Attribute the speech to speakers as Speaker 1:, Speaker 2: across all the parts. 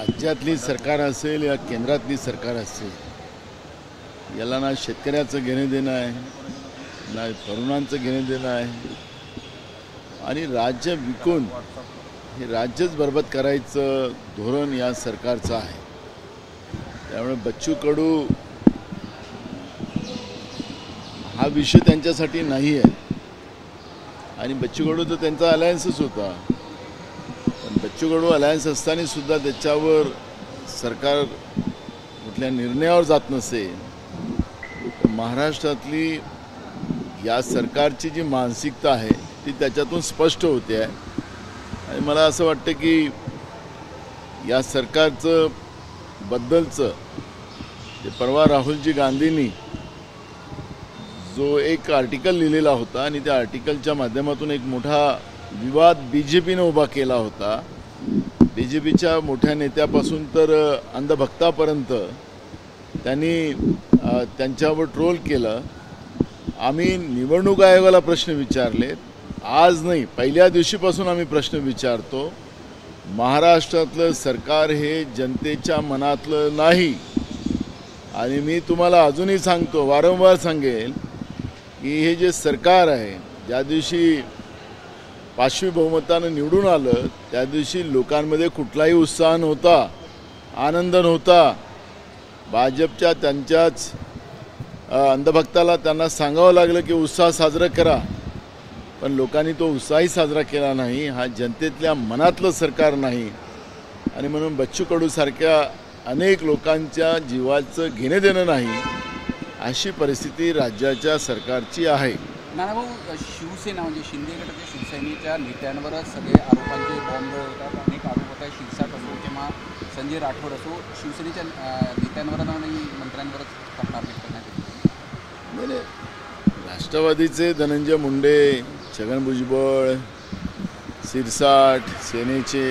Speaker 1: राज्यातली सरकार असेल या केंद्रातली सरकार असेल, याला ना शेतकऱ्याचं घेणं देणं आहे, ना तरुणांचं घेणं देणं आहे. आणि राज्य विकून हे राज्यच बरबाद करायचं धोरण या सरकारचं आहे. त्यामुळे बच्चू कडू हा विषय त्यांच्यासाठी नाही आहे. आणि बच्चू कडू तर त्यांचा अलायन्सच होता. पण बच्चू कडू अलायन्स असताना सुद्धा त्याच्यावर सरकार कुठल्या निर्णयावर जात नसेल तर महाराष्ट्रातली या सरकारची जी मानसिकता आहे ती त्याच्यातून स्पष्ट होते आहे. आणि मला असं वाटतं की या सरकारचं बद्दलचं जे परवा राहुलजी गांधींनी जो एक आर्टिकल लिहिलेला होता आणि त्या आर्टिकलच्या माध्यमातून एक मोठा विवाद BJPने उभा केला होता. BJPच्या मोठ्या नेत्यापासून तर अंधभक्तापर्यंत त्यांनी त्यांच्यावर ट्रोल केलं. आम्ही निवडणूक आयोगाला प्रश्न विचारले, आज नाही पहिल्या दिवशीपासून आम्ही प्रश्न विचारतो. महाराष्ट्रातलं सरकार हे जनतेच्या मनातलं नाही. आणि मी तुम्हाला अजूनही सांगतो, वारंवार सांगेल की हे जे सरकार आहे, ज्या दिवशी 5वी बहुमतानं निवडून आलं त्या दिवशी लोकांमध्ये कुठलाही उत्साह नव्हता, आनंद नव्हता. भाजपच्या त्यांच्याच अंधभक्ताला त्यांना सांगावं लागलं की उत्साह साजरा करा, पण लोकांनी तो उत्साही साजरा केला नाही. हा जनतेतल्या मनातलं सरकार नाही. आणि म्हणून बच्चू कडूसारख्या अनेक लोकांच्या जीवाचं घेणं देणं नाही, अशी परिस्थिती राज्याच्या सरकारची आहे.
Speaker 2: नानाभाऊ, शिवसेना म्हणजे शिंदे गटाच्या शिवसेनेच्या नेत्यांवरच सगळे आरोपांचे बॉम्ब होतात. अनेक आरोप होत आहे. शिरसाट असो किंवा संजय राठोड असो, शिवसेनेच्या नेत्यांवर आणि मंत्र्यांवरच तक्रार व्यक्त करण्यात येते.
Speaker 1: नाही, राष्ट्रवादीचे धनंजय मुंडे, छगन भुजबळ, शिरसाट, सेनेचे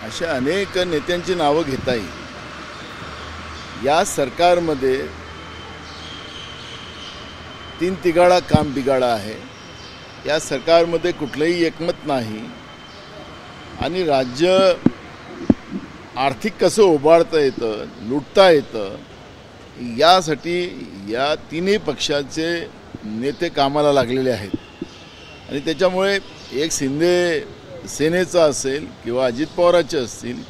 Speaker 1: अशा अनेक नेत्यांची नावं घेता येईल. या सरकारमध्ये 3 तिघाडा काम बिघाडा आहे. या सरकारमध्ये कुठलंही एकमत नाही. आणि राज्य आर्थिक कसं उभारता येतं, लुटता येतं, यासाठी या तिन्ही पक्षाचे नेते कामाला लागलेले आहेत. आणि त्याच्यामुळे एक शिंदे सेनेचा असेल किंवा अजित पवारांचे असतील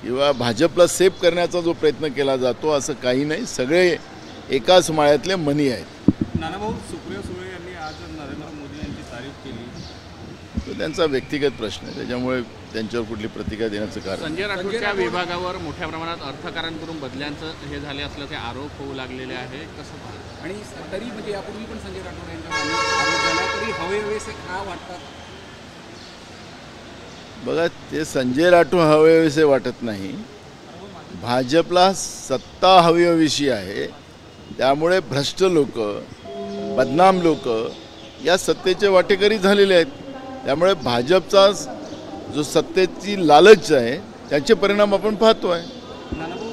Speaker 1: किंवा भाजपला सेफ करण्याचा जो प्रयत्न केला जातो असं काही नाही. सगळे एकाच माळ्यातले मणी आहेत.
Speaker 3: नानाभाऊ, सुप्रिया सुळे यांनी आज नरेंद्र मोदी यांची तारीफ केली.
Speaker 1: तो त्यांचा व्यक्तिगत प्रश्न आहे, त्याच्यामुळे त्यांच्यावर कुठली प्रतिक्रिया देण्याचं कारण.
Speaker 4: संजय राठोडच्या विभागावर मोठ्या प्रमाणात अर्थकारण करून बदल्यांचं हे झाले असल्याचे आरोप होऊ लागलेले आहे. कसं पाहता?
Speaker 2: आणि तरी म्हणजे यापूर्वी पण संजय राठोड यांच्यावर आरोप झाला, तरी हवेहवेसे का वाटतात?
Speaker 1: बघा, ते संजय राठोड हवेहवेसे वाटत नाही. भाजपला सत्ता हवीहवीशी आहे. त्यामुळे भ्रष्ट लोक, बदनाम लोक या सत्तेचे वाटेकरी झालेले आहेत. त्यामुळे भाजपचा जो सत्तेची लालच आहे त्याचे परिणाम आपण पाहतो आहे.
Speaker 3: नानाभाऊ,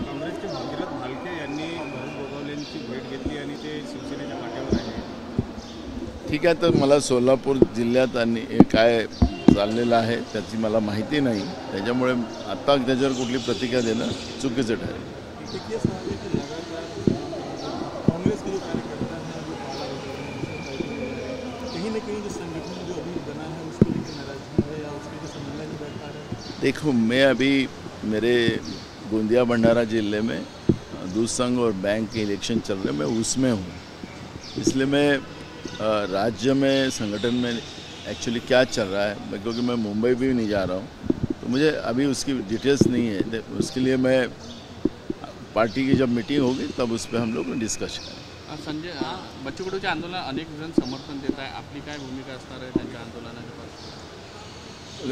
Speaker 3: काँग्रेसचे भगीरथ भालके यांनी गोगावलेंची भेट घेतली आणि ते शिवसेनेच्या पाठीवर आहे.
Speaker 1: ठीक आहे, तर मला सोलापूर जिल्ह्यात आणि काय चाललेलं आहे त्याची मला माहिती नाही. त्याच्यामुळे आता त्याच्यावर कुठली प्रतिक्रिया देणं चुकीचं ठरेल.
Speaker 3: कांग्रेस के जो कार्यकर्ता हैं वो काला कहीं ना कहीं जो संगठन जो अभी बना है उसको लेकर नाराजगी है या उसके जो सम्मेलन नहीं बैठ पा रहे?
Speaker 1: देखो, मैं अभी मेरे गोंदिया भंडारा जिले में दूध संघ और बैंक के इलेक्शन चल रहे हैं, मैं उसमें हूँ. इसलिए मैं राज्य में संगठन में एक्चुअली क्या चल रहा है, क्योंकि मैं मुंबई भी नहीं जा रहा हूँ, तो मुझे अभी उसकी डिटेल्स नहीं है. उसके लिए मैं पार्टी की जब मीटिंग होगी तब उस पर हम लोग डिस्कस करें.
Speaker 4: संजय, बच्चू कडूच्या आंदोलनाला अनेक जण समर्थन देत आहे. आपली काय भूमिका असणार आहे त्यांच्या आंदोलनाच्या?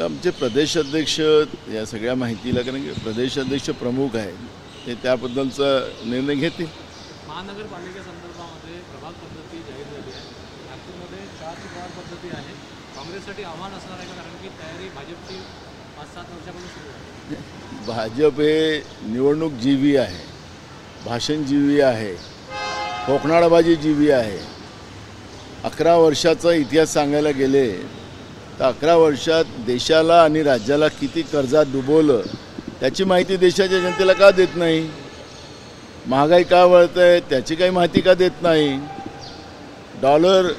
Speaker 1: आमचे प्रदेशाध्यक्ष या सगळ्या माहितीला, कारण की प्रदेशाध्यक्ष प्रमुख आहे, ते त्याबद्दलचा निर्णय घेतील.
Speaker 5: महानगरपालिकेसंदर्भामध्ये प्रभाग पद्धती जाहीर झाली आहे. नागपूरमध्ये 4 प्रभाग पद्धती आहे. काँग्रेससाठी आव्हान असणार आहे का? कारण की तयारी भाजपची 5-7 वर्षापासून सुरू आहे.
Speaker 1: भाजप हे निवडणूक जीवी आहे, भाषण जीवी आहे, कोकणाळबाजी जीवी आहे. 11 वर्षाचा इतिहास सांगायला गेले तर 11 वर्षात देशाला आणि राज्याला किती कर्जात डुबवलं त्याची माहिती देशाच्या जनतेला का देत नाही? महागाई का वाढते त्याची काही माहिती का देत नाही? डॉलर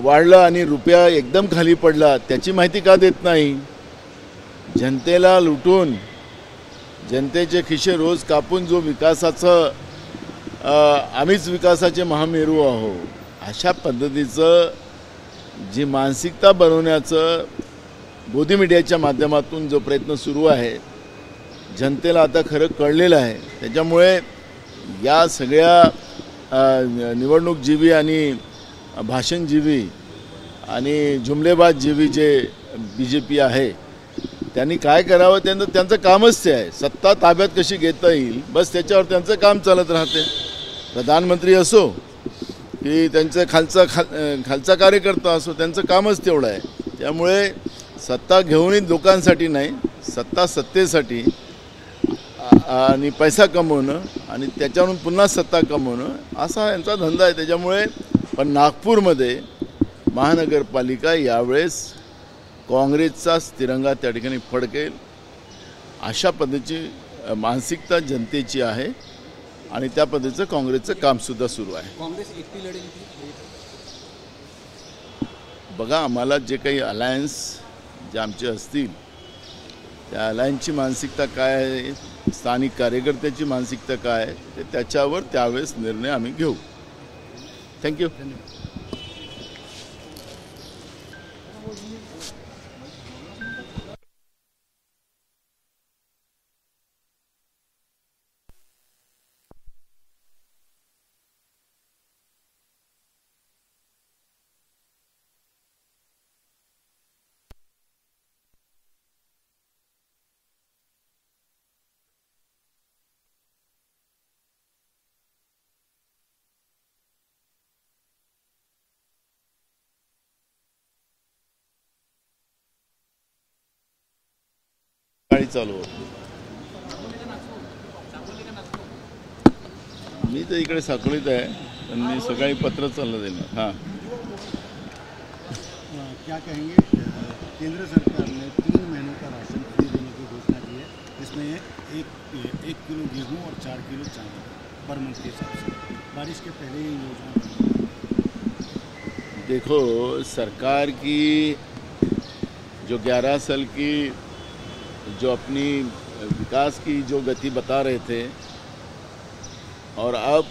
Speaker 1: वाढला आणि रुपया एकदम खाली पडला त्याची माहिती का देत नाही? जनतेला लुटून जनतेचे खिसे रोज कापून जो विकासाचं आम्हीच विकासाचे महामेरू आहो अशा पद्धतीचं जी मानसिकता बनवण्याचं मोदी मीडियाच्या माध्यमातून जो प्रयत्न सुरू आहे जनतेला आता खरं कळलेलं आहे. त्याच्यामुळे या सगळ्या निवडणूकजीवी आणि भाषणजीवी आणि जुमलेबाजजीवी जे BJP आहे त्यांनी काय करावं? त्यांचं कामच ते आहे. सत्ता ताब्यात कशी घेता येईल बस त्याच्यावर त्यांचं काम चालत राहते. प्रधानमंत्री असो की त्यांचं खालचा कार्यकर्ता असो त्यांचं कामच तेवढं आहे. त्यामुळे सत्ता घेऊनही लोकांसाठी नाही, सत्ता सत्तेसाठी आणि पैसा कमवणं आणि त्याच्यावरून पुन्हा सत्ता कमवणं असा यांचा धंदा आहे. त्याच्यामुळे पण नागपूरमध्ये महानगरपालिका यावेळेस काँग्रेसचा तिरंगा त्या ठिकाणी फडकेल अशा पद्धतीची मानसिकता जनतेची आहे आणि त्या पद्धतीचं काँग्रेसचं कामसुद्धा सुरू आहे.
Speaker 2: काँग्रेस एकटी लढेल?
Speaker 1: बघा, आम्हाला जे काही अलायन्स जे आमचे असतील त्या अलायन्सची मानसिकता काय आहे, स्थानिक कार्यकर्त्याची मानसिकता काय आहे ते त्याच्यावर त्यावेळेस निर्णय आम्ही घेऊ. थँक्यू. चालू होतं. मी तर इकडे साकोलीत आहे पण मी सकाळी पत्र चाललं देणार. हां,
Speaker 6: क्या कहेंगे? केंद्र सरकार ने 3 महीनों का राशन फ्री देने की घोषणा की है, जिसमें एक किलो गेहूं और 4 किलो चावल पर मंथ के हिसाब से. बारिश के पहले ये योजना.
Speaker 1: देखो, सरकार की जो 11 साल की जो अपनी विकास की जो गति बता रहे थे और अब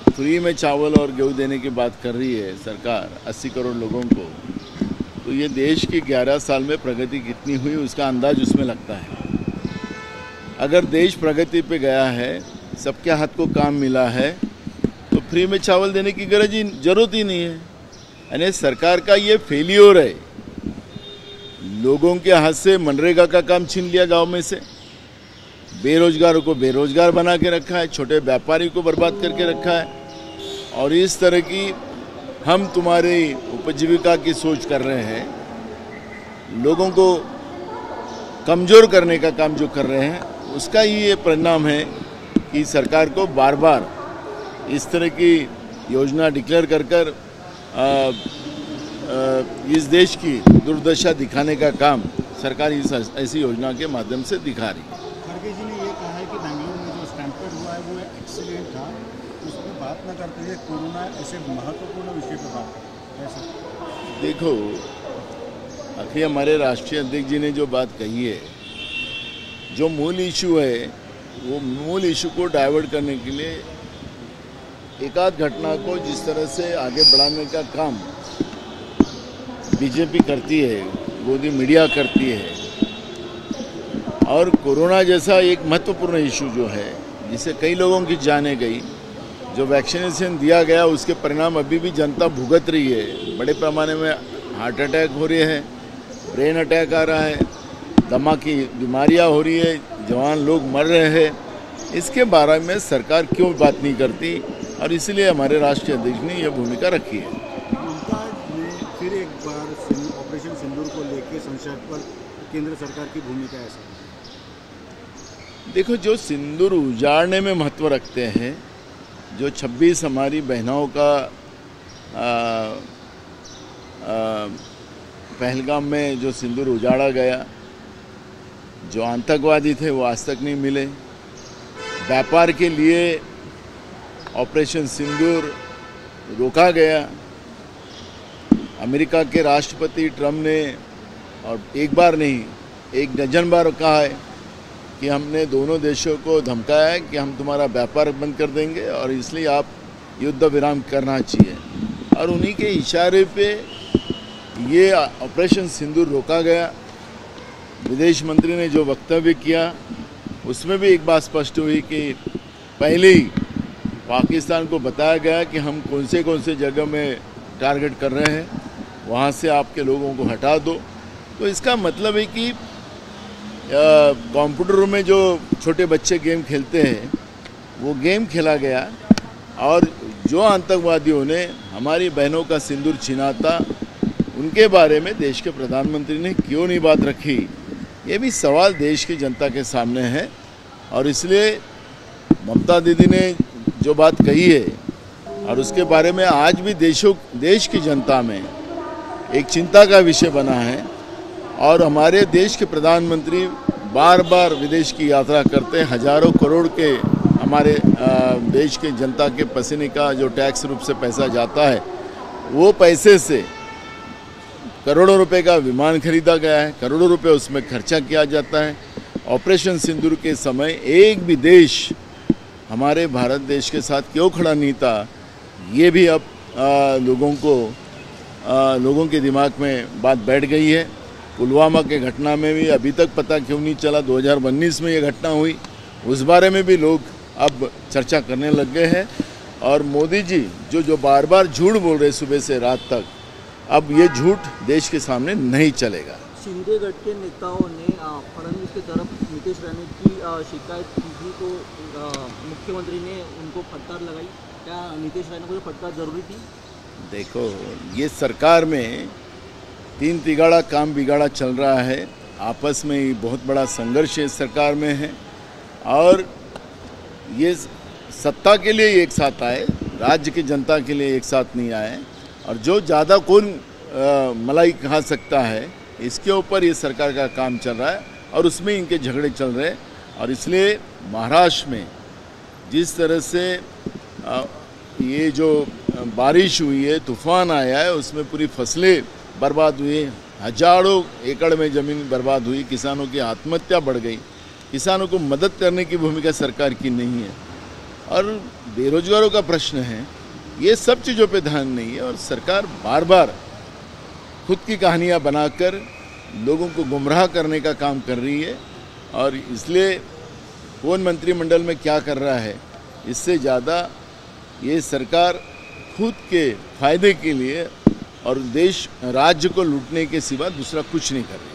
Speaker 1: फ्री में चावल और गेहूं देने की बात कर रही है सरकार 80 करोड़ लोगों को, तो ये देश की 11 साल में प्रगति कितनी हुई उसका अंदाज उसमें लगता है. अगर देश प्रगति पे गया है, सबके हाथ को काम मिला है, तो फ्री में चावल देने की जरूरत ही नहीं है. यानी सरकार का ये फेलियर है. लोगों के हाथ से मनरेगा का काम छीन लिया गांव में से, बेरोजगारों को बेरोजगार बना के रखा है, छोटे व्यापारी को बर्बाद करके रखा है और इस तरह की हम तुम्हारी उपजीविका की सोच कर रहे हैं. लोगों को कमज़ोर करने का काम जो कर रहे हैं उसका ही ये परिणाम है कि सरकार को बार बार इस तरह की योजना डिक्लेयर कर इस देश की दुर्दशा दिखाने का काम सरकार इस ऐसी योजना के माध्यम से दिखा रही है.
Speaker 6: खड़गे जी ने ये कहा है कि बेंगलुरु में जो स्टैम्पेड हुआ है वो एक्सीडेंट था, उस पर बात न करते हुए कोरोना ऐसे महत्वपूर्ण विषय पर बात करें. ऐसा
Speaker 1: देखो, आखिर हमारे राष्ट्रीय अध्यक्ष जी ने जो बात कही है, जो मूल इशू है वो मूल इशू को डाइवर्ट करने के लिए एकाध घटना को जिस तरह से आगे बढ़ाने का काम BJP करती है, मोदी मीडिया करती है, और कोरोना जैसा एक महत्वपूर्ण इशू जो है जिसे कई लोगों की जानें गई, जो वैक्सीनेशन दिया गया उसके परिणाम अभी भी जनता भुगत रही है. बड़े पैमाने में हार्ट अटैक हो रहे हैं, ब्रेन अटैक आ रहा है, दमा की बीमारियां हो रही है, जवान लोग मर रहे हैं. इसके बारे में सरकार क्यों बात नहीं करती, और इसलिए हमारे राष्ट्रीय अध्यक्ष ने यह भूमिका रखी है.
Speaker 6: ममता ने फिर एक बार ऑपरेशन सिंदूर को लेकर संसद पर केंद्र सरकार की भूमिका ऐसा.
Speaker 1: देखो, जो सिंदूर उजाड़ने में महत्व रखते हैं, जो 26 हमारी बहनों का पहलगाम में जो सिंदूर उजाड़ा गया, जो आतंकवादी थे वो आज तक नहीं मिले। व्यापार के लिए ऑपरेशन सिंदूर रोका गया। अमेरिका के राष्ट्रपति ट्रम्प ने और एक बार नहीं एक डजन बार कहा है कि हमने दोनों देशों को धमकाया है कि हम तुम्हारा व्यापार बंद कर देंगे और इसलिए आप युद्ध विराम करना चाहिए। और उन्हीं के इशारे पे ये ऑपरेशन सिंदूर रोका गया। विदेश मंत्री ने जो वक्तव्य किया उसमें भी एक बात स्पष्ट हुई कि पहले ही पाकिस्तान को बताया गया कि हम कौन से जगह में टारगेट कर रहे हैं, वहाँ से आपके लोगों को हटा दो। तो इसका मतलब है कि कंप्यूटर में जो छोटे बच्चे गेम खेलते हैं वो गेम खेला गया और जो आतंकवादियों ने हमारी बहनों का सिंदूर छीना था उनके बारे में देश के प्रधानमंत्री ने क्यों नहीं बात रखी, ये भी सवाल देश की जनता के सामने है। और इसलिए ममता दीदी ने जो बात कही है और उसके बारे में आज भी देश की जनता में एक चिंता का विषय बना है। और हमारे देश के प्रधानमंत्री बार बार विदेश की यात्रा करते हैं। हजारों करोड़ के हमारे देश के जनता के पसीने का जो टैक्स रूप से पैसा जाता है वो पैसे से करोड़ों रुपए का विमान खरीदा गया है, करोड़ों रुपए उसमें खर्चा किया जाता है। ऑपरेशन सिंदूर के समय एक भी देश हमारे भारत देश के साथ क्यों खड़ा नहीं था, ये भी अब लोगों के दिमाग में बात बैठ गई है। पुलवामा के घटना में भी अभी तक पता क्यों नहीं चला, 2019 में ये घटना हुई, उस बारे में भी लोग अब चर्चा करने लग गए हैं। और मोदी जी जो बार बार झूठ बोल रहे सुबह से रात तक, अब ये झूठ देश के सामने नहीं चलेगा।
Speaker 7: शिंदे गट के नेताओं ने फडणवीस की तरफ नीतीश राणे की शिकायत की थी, तो मुख्यमंत्री ने उनको फटकार लगाई। क्या नीतीश राणे को ये फटकार जरूरी थी?
Speaker 1: देखो, ये सरकार में तीन तिगाड़ा काम बिगाड़ा चल रहा है। आपस में ही बहुत बड़ा संघर्ष इस सरकार में है और ये सत्ता के लिए एक साथ आए, राज्य की जनता के लिए एक साथ नहीं आए। और जो ज़्यादा कौन मलाई खा सकता है, इसके ऊपर ये सरकार का काम चल रहा है और उसमें इनके झगड़े चल रहे हैं। और इसलिए महाराष्ट्र में जिस तरह से ये जो बारिश हुई है, तूफान आया है, उसमें पूरी फसलें बर्बाद हुई, हजारों एकड़ में ज़मीन बर्बाद हुई, किसानों की आत्महत्या बढ़ गई। किसानों को मदद करने की भूमिका सरकार की नहीं है और बेरोजगारों का प्रश्न है। ये सब चीज़ों पे ध्यान नहीं है और सरकार बार बार खुद की कहानियाँ बनाकर लोगों को गुमराह करने का काम कर रही है। और इसलिए कौन मंत्रिमंडल में क्या कर रहा है, इससे ज़्यादा ये सरकार खुद के फायदे के लिए और देश राज्य को लूटने के सिवा दूसरा कुछ नहीं कर रही है।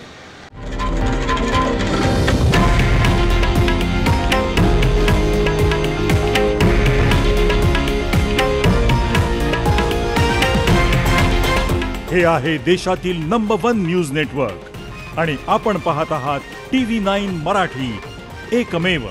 Speaker 8: हे आहे देशातील नंबर 1 न्यूज नेटवर्क आणि आपण पाहत आहात TV9 मराठी, एकमेव।